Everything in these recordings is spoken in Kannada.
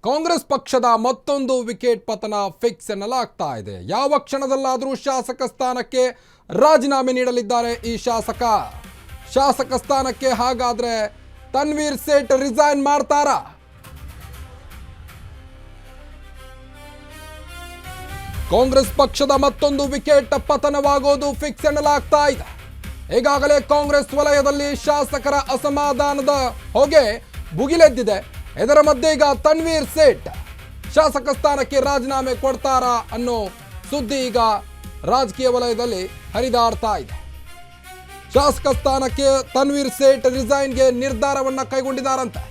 ಕಾಂಗ್ರೆಸ್ ಪಕ್ಷದ ಮತ್ತೊಂದು ವಿಕೆಟ್ ಪತನ ಫಿಕ್ಸ್ ಎನ್ನಲಾಗ್ತಾ ಇದೆ. ಯಾವ ಕ್ಷಣದಲ್ಲಾದರೂ ಶಾಸಕ ಸ್ಥಾನಕ್ಕೆ ರಾಜೀನಾಮೆ ನೀಡಲಿದ್ದಾರೆ ಈ ಶಾಸಕ ಸ್ಥಾನಕ್ಕೆ ಹಾಗಾದ್ರೆ ತನ್ವೀರ್ ಸೇಠ್ ರಿಸೈನ್ ಮಾಡ್ತಾರಾ? ಕಾಂಗ್ರೆಸ್ ಪಕ್ಷದ ಮತ್ತೊಂದು ವಿಕೆಟ್ ಪತನವಾಗೋದು ಫಿಕ್ಸ್ ಎನ್ನಲಾಗ್ತಾ ಇದೆ. ಈಗಾಗಲೇ ಕಾಂಗ್ರೆಸ್ ವಲಯದಲ್ಲಿ ಶಾಸಕರ ಅಸಮಾಧಾನದ ಹೊಗೆ ಭುಗಿಲೆದ್ದಿದೆ. ಇದರ ಮಧ್ಯೆ ಈಗ ತನ್ವೀರ್ ಸೇಠ್ ಶಾಸಕ ಸ್ಥಾನಕ್ಕೆ ರಾಜೀನಾಮೆ ಕೊಡ್ತಾರಾ ಅನ್ನೋ ಸುದ್ದಿ ಈಗ ರಾಜಕೀಯ ವಲಯದಲ್ಲಿ ಹರಿದಾಡ್ತಾ ಇದೆ. ಶಾಸಕ ಸ್ಥಾನಕ್ಕೆ ತನ್ವೀರ್ ಸೇಠ್ ರಿಸೈನ್ಗೆ ನಿರ್ಧಾರವನ್ನ ಕೈಗೊಂಡಿದ್ದಾರಂತೆ.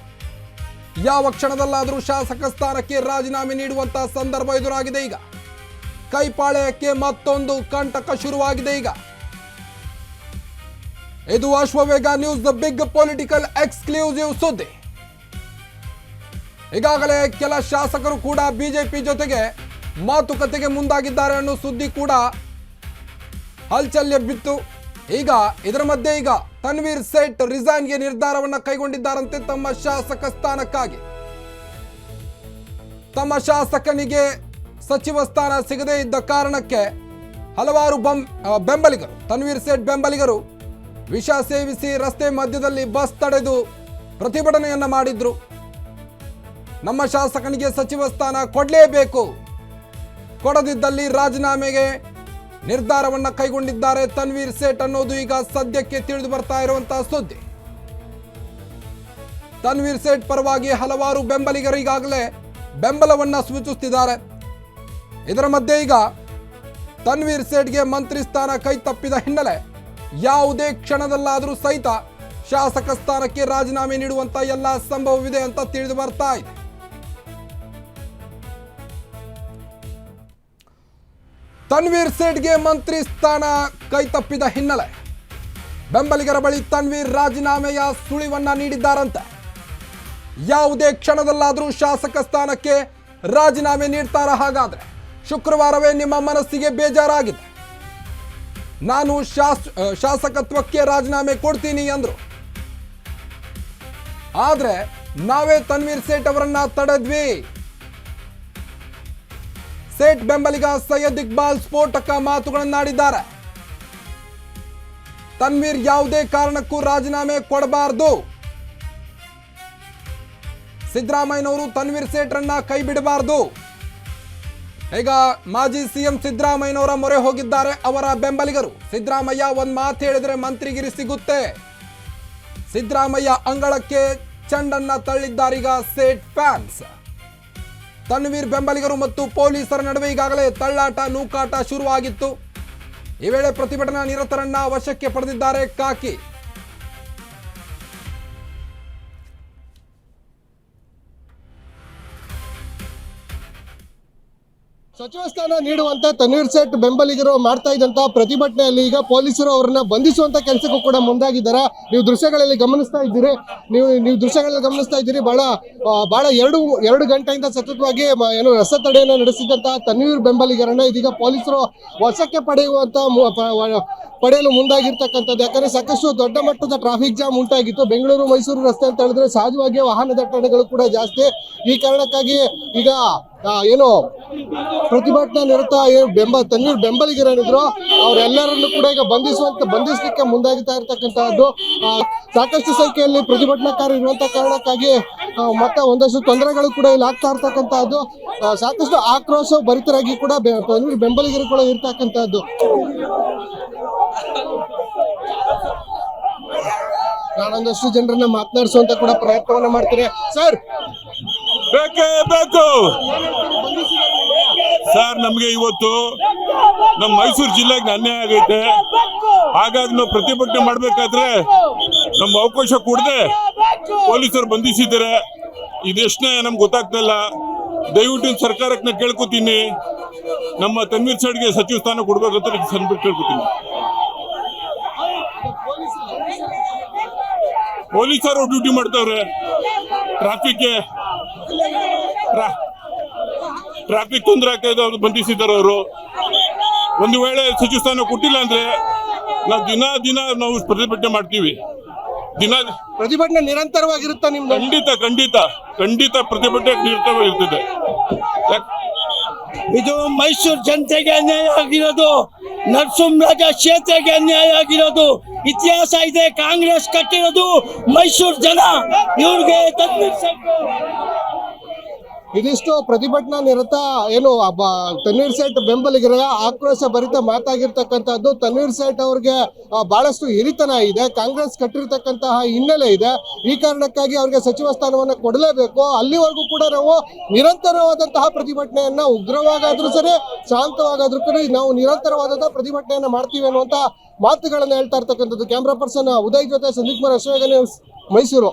ಯಾವ ಕ್ಷಣದಲ್ಲಾದರೂ ಶಾಸಕ ಸ್ಥಾನಕ್ಕೆ ರಾಜೀನಾಮೆ ನೀಡುವಂತ ಸಂದರ್ಭ ಎದುರಾಗಿದೆ. ಈಗ ಕೈಪಾಳ್ಯಕ್ಕೆ ಮತ್ತೊಂದು ಕಂಟಕ ಶುರುವಾಗಿದೆ. ಈಗ ಇದು Ashwavega news the big political exclusive ಸುದ್ದಿ. ಈಗಾಗಲೇ ಕೆಲ ಶಾಸಕರು ಕೂಡ ಬಿಜೆಪಿ ಜೊತೆಗೆ ಮಾತುಕತೆಗೆ ಮುಂದಾಗಿದ್ದಾರೆ ಅನ್ನೋ ಸುದ್ದಿ ಕೂಡ ಹಲ್ಚಲ್ ಎಬ್ಬಿತ್ತು. ಈಗ ಇದರ ಮಧ್ಯೆ ಈಗ ತನ್ವೀರ್ ಸೇಠ್ ರಿಸೈನ್ಗೆ ನಿರ್ಧಾರವನ್ನ ಕೈಗೊಂಡಿದ್ದಾರಂತೆ. ತಮ್ಮ ಶಾಸಕ ಸ್ಥಾನಕ್ಕಾಗಿ ತಮ್ಮ ಶಾಸಕನಿಗೆ ಸಚಿವ ಸ್ಥಾನ ಸಿಗದೇ ಇದ್ದ ಕಾರಣಕ್ಕೆ ಹಲವಾರು ಬೆಂಬಲಿಗರು ತನ್ವೀರ್ ಸೇಠ್ ಬೆಂಬಲಿಗರು ವಿಷ ಸೇವಿಸಿ ರಸ್ತೆ ಮಧ್ಯದಲ್ಲಿ ಬಸ್ ತಡೆದು ಪ್ರತಿಭಟನೆಯನ್ನ ಮಾಡಿದ್ರು. ನಮ್ಮ ಶಾಸಕನಿಗೆ ಸಚಿವ ಸ್ಥಾನ ಕೊಡಲೇಬೇಕು, ಕೊಡದಿದ್ದಲ್ಲಿ ರಾಜೀನಾಮೆಗೆ ನಿರ್ಧಾರವನ್ನ ಕೈಗೊಂಡಿದ್ದಾರೆ ತನ್ವೀರ್ ಸೇಠ್ ಅನ್ನೋದು ಈಗ ಸದ್ಯಕ್ಕೆ ತಿಳಿದು ಬರ್ತಾ ಇರುವಂತಹ ಸುದ್ದಿ. ತನ್ವೀರ್ ಸೇಠ್ ಪರವಾಗಿ ಹಲವಾರು ಬೆಂಬಲಿಗರು ಈಗಾಗಲೇ ಬೆಂಬಲವನ್ನ ಸೂಚಿಸುತ್ತಿದ್ದಾರೆ. ಇದರ ಮಧ್ಯೆ ಈಗ ತನ್ವೀರ್ ಸೇಠ್ಗೆ ಮಂತ್ರಿ ಸ್ಥಾನ ಕೈ ತಪ್ಪಿದ ಹಿನ್ನೆಲೆ ಯಾವುದೇ ಕ್ಷಣದಲ್ಲಾದರೂ ಸಹಿತ ಶಾಸಕ ಸ್ಥಾನಕ್ಕೆ ರಾಜೀನಾಮೆ ನೀಡುವಂತ ಎಲ್ಲ ಸಂಭವವಿದೆ ಅಂತ ತಿಳಿದು ಬರ್ತಾ ಇದೆ. ತನ್ವೀರ್ ಸೇಠ್ಗೆ ಮಂತ್ರಿ ಸ್ಥಾನ ಕೈ ತಪ್ಪಿದ ಹಿನ್ನೆಲೆ ಬೆಂಬಲಿಗರ ಬಳಿ ತನ್ವೀರ್ ರಾಜೀನಾಮೆಯ ಸುಳಿವನ್ನ ನೀಡಿದ್ದಾರಂತೆ. ಯಾವುದೇ ಕ್ಷಣದಲ್ಲಾದರೂ ಶಾಸಕ ಸ್ಥಾನಕ್ಕೆ ರಾಜೀನಾಮೆ ನೀಡ್ತಾರ? ಹಾಗಾದ್ರೆ ಶುಕ್ರವಾರವೇ ನಿಮ್ಮ ಮನಸ್ಸಿಗೆ ಬೇಜಾರಾಗಿದೆ, ನಾನು ಶಾಸಕತ್ವಕ್ಕೆ ರಾಜೀನಾಮೆ ಕೊಡ್ತೀನಿ ಅಂದ್ರು. ಆದ್ರೆ ನಾವೇ ತನ್ವೀರ್ ಸೇಠ್ ಅವರನ್ನ ತಡೆದ್ವಿ. ಸೇಠ್ ಬೆಂಬಲಿಗ ಸೈಯದ್ ಇಕ್ಬಾಲ್ ಸ್ಫೋಟಕ ಮಾತುಗಳನ್ನಾಡಿದ್ದಾರೆ. ತನ್ವೀರ್ ಯಾವುದೇ ಕಾರಣಕ್ಕೂ ರಾಜೀನಾಮೆ ಕೊಡಬಾರದು. ಸಿದ್ದರಾಮಯ್ಯನವರು ತನ್ವೀರ್ ಸೇಠ್ರನ್ನ ಕೈ ಬಿಡಬಾರದು. ಈಗ ಮಾಜಿ ಸಿಎಂ ಸಿದ್ದರಾಮಯ್ಯನವರ ಮೊರೆ ಹೋಗಿದ್ದಾರೆ ಅವರ ಬೆಂಬಲಿಗರು. ಸಿದ್ದರಾಮಯ್ಯ ಒಂದ್ ಮಾತು ಹೇಳಿದ್ರೆ ಮಂತ್ರಿಗಿರಿ ಸಿಗುತ್ತೆ. ಸಿದ್ದರಾಮಯ್ಯ ಅಂಗಳಕ್ಕೆ ಚೆಂಡನ್ನ ತಳ್ಳಿದ್ದಾರೀಗ ಸೇಠ್ ಫ್ಯಾನ್ಸ್. ತನ್ವೀರ್ ಬೆಂಬಲಿಗರು ಮತ್ತು ಪೊಲೀಸರ ನಡುವೆ ಈಗಾಗಲೇ ತಳ್ಳಾಟ ನೂಕಾಟ ಶುರುವಾಗಿತ್ತು. ಈ ವೇಳೆ ಪ್ರತಿಭಟನಾ ನಿರತರನ್ನ ವಶಕ್ಕೆ ಪಡೆದಿದ್ದಾರೆ ಕಾಕಿ. ಸಚಿವ ಸ್ಥಾನ ನೀಡುವಂತ ತನ್ವೀರ್ ಸೇಠ್ ಬೆಂಬಲಿಗರು ಮಾಡ್ತಾ ಇದ್ದಂತಹ ಪ್ರತಿಭಟನೆಯಲ್ಲಿ ಈಗ ಪೊಲೀಸರು ಅವರನ್ನ ಬಂಧಿಸುವಂತ ಕೆಲಸಕ್ಕೂ ಕೂಡ ಮುಂದಾಗಿದ್ದಾರೆ. ನೀವು ದೃಶ್ಯಗಳಲ್ಲಿ ಗಮನಿಸ್ತಾ ಇದ್ದೀರಿ. ಬಹಳ ಎರಡು ಗಂಟೆಯಿಂದ ಸತತವಾಗಿ ಏನು ರಸ್ತೆ ತಡೆಯನ್ನು ನಡೆಸಿದಂತಹ ತನ್ವೀರ್ ಬೆಂಬಲಿಗರನ್ನ ಇದೀಗ ಪೊಲೀಸರು ವಶಕ್ಕೆ ಪಡೆಯಲು ಮುಂದಾಗಿರ್ತಕ್ಕಂಥದ್ದು. ಯಾಕಂದ್ರೆ ಸಾಕಷ್ಟು ದೊಡ್ಡ ಮಟ್ಟದ ಟ್ರಾಫಿಕ್ ಜಾಮ್ ಉಂಟಾಗಿತ್ತು. ಬೆಂಗಳೂರು ಮೈಸೂರು ರಸ್ತೆ ಅಂತ ಹೇಳಿದ್ರೆ ಸಹಜವಾಗಿ ವಾಹನ ದಟ್ಟಣೆಗಳು ಕೂಡ ಜಾಸ್ತಿ. ಈ ಕಾರಣಕ್ಕಾಗಿ ಈಗ ಏನು ಪ್ರತಿಭಟನಾ ನಿರತ ತನ್ವೀರ್ ಬೆಂಬಲಿಗರೇನಿದ್ರು ಅವರೆಲ್ಲರನ್ನು ಕೂಡ ಈಗ ಬಂಧಿಸಲಿಕ್ಕೆ ಮುಂದಾಗ್ತಾ ಇರ್ತಕ್ಕಂತಹದ್ದು. ಸಾಕಷ್ಟು ಸಂಖ್ಯೆಯಲ್ಲಿ ಪ್ರತಿಭಟನಾಕಾರರು ಇರುವಂತ ಕಾರಣಕ್ಕಾಗಿ ಮತ್ತೆ ಒಂದಷ್ಟು ತೊಂದರೆಗಳು ಕೂಡ ಇಲ್ಲಿ ಆಗ್ತಾ ಇರ್ತಕ್ಕಂತಹದ್ದು. ಸಾಕಷ್ಟು ಆಕ್ರೋಶ ಭರಿತರಾಗಿ ಕೂಡ ತನ್ವೀರ್ ಬೆಂಬಲಿಗರು ಕೂಡ ಇರ್ತಕ್ಕಂತಹದ್ದು. ನಾನೊಂದಷ್ಟು ಜನರನ್ನ ಮಾತನಾಡಿಸುವಂತ ಕೂಡ ಪ್ರಯತ್ನವನ್ನ ಮಾಡ್ತೀನಿ. ಸರ್, ಬೇಕೇ ಬೇಕು ಸರ್. ನಮಗೆ ಇವತ್ತು ನಮ್ಮ ಮೈಸೂರು ಜಿಲ್ಲೆಗೆ ಅನ್ಯಾಯ ಆಗೈತೆ. ಹಾಗಾಗಿ ನಾವು ಪ್ರತಿಭಟನೆ ಮಾಡಬೇಕಾದ್ರೆ ನಮ್ಗೆ ಅವಕಾಶ ಕೊಡದೆ ಪೊಲೀಸರು ಬಂಧಿಸಿದ್ದಾರೆ. ಇದೆಷ್ಟೇ ನಮ್ಗೆ ಗೊತ್ತಾಗ್ತಾ ಇಲ್ಲ. ದಯವಿಟ್ಟು ಸರ್ಕಾರಕ್ಕೆ ನಾನು ಕೇಳ್ಕೊತೀನಿ, ನಮ್ಮ ತನ್ವೀರ್ ಸೇಠ್ಗೆ ಸಚಿವ ಸ್ಥಾನ ಕೊಡ್ಬೇಕಂತ ಕೇಳ್ಕೊತೀನಿ. ಪೊಲೀಸರು ಡ್ಯೂಟಿ ಮಾಡ್ತಾವ್ರೆ. ಟ್ರಾಫಿಕ್ ತೊಂದರೆ ಆಗ್ತಾ ಇದೆ, ಅವ್ರು ಬಂಧಿಸಿದ್ದಾರೆ. ಅವರು ಒಂದು ವೇಳೆ ಸಚಿವ ಸ್ಥಾನ ಕೊಟ್ಟಿಲ್ಲ ಅಂದ್ರೆ ನಾವು ದಿನ ನಾವು ಪ್ರತಿಭಟನೆ ಮಾಡ್ತೀವಿ. ದಿನ ಪ್ರತಿಭಟನೆ ನಿರಂತರವಾಗಿರುತ್ತಾ ನಿಮ್ದು? ಖಂಡಿತ ಖಂಡಿತ ಖಂಡಿತ ಪ್ರತಿಭಟನೆ ನಿರತವಾಗಿರ್ತದೆ. ಇದು ಮೈಸೂರು ಜನತೆಗೆ ಅನ್ಯಾಯ ಆಗಿರೋದು, ನರಸಿಂಹರಾಜ ಕ್ಷೇತ್ರಕ್ಕೆ ಅನ್ಯಾಯ ಆಗಿರೋದು. ಇತಿಹಾಸ ಇದೆ, ಕಾಂಗ್ರೆಸ್ ಕಟ್ಟಿರೋದು ಮೈಸೂರು ಜನ ಇವ್ರಿಗೆ ಇದಿಷ್ಟು ಪ್ರತಿಭಟನಾ ನಿರತ ಏನು ತನ್ವೀರ್ ಸೇಠ್ ಬೆಂಬಲಿಗರ ಆಕ್ರೋಶ ಭರಿತ ಮಾತಾಗಿರ್ತಕ್ಕಂಥದ್ದು. ತನ್ವೀರ್ ಸೇಠ್ ಅವ್ರಿಗೆ ಬಹಳಷ್ಟು ಹಿರಿತನ ಇದೆ, ಕಾಂಗ್ರೆಸ್ ಕಟ್ಟಿರ್ತಕ್ಕಂತಹ ಹಿನ್ನೆಲೆ ಇದೆ. ಈ ಕಾರಣಕ್ಕಾಗಿ ಅವ್ರಿಗೆ ಸಚಿವ ಸ್ಥಾನವನ್ನು ಕೊಡಲೇಬೇಕು. ಅಲ್ಲಿವರೆಗೂ ಕೂಡ ನಾವು ನಿರಂತರವಾದಂತಹ ಪ್ರತಿಭಟನೆಯನ್ನ ಉಗ್ರವಾಗಾದ್ರೂ ಸರಿ, ಶಾಂತವಾಗಾದ್ರೂ ಕೂಡ ನಾವು ನಿರಂತರವಾದಂತಹ ಪ್ರತಿಭಟನೆಯನ್ನ ಮಾಡ್ತೀವಿ ಅನ್ನುವಂತ ಮಾತುಗಳನ್ನ ಹೇಳ್ತಾ ಇರ್ತಕ್ಕಂಥದ್ದು. ಕ್ಯಾಮ್ರಾ ಪರ್ಸನ್ ಉದಯ್ ಜೊತೆ ಸಂದೀಪ್ ಕುಮಾರ್, ಅಶ್ವೇಗ ನ್ಯೂಸ್, ಮೈಸೂರು.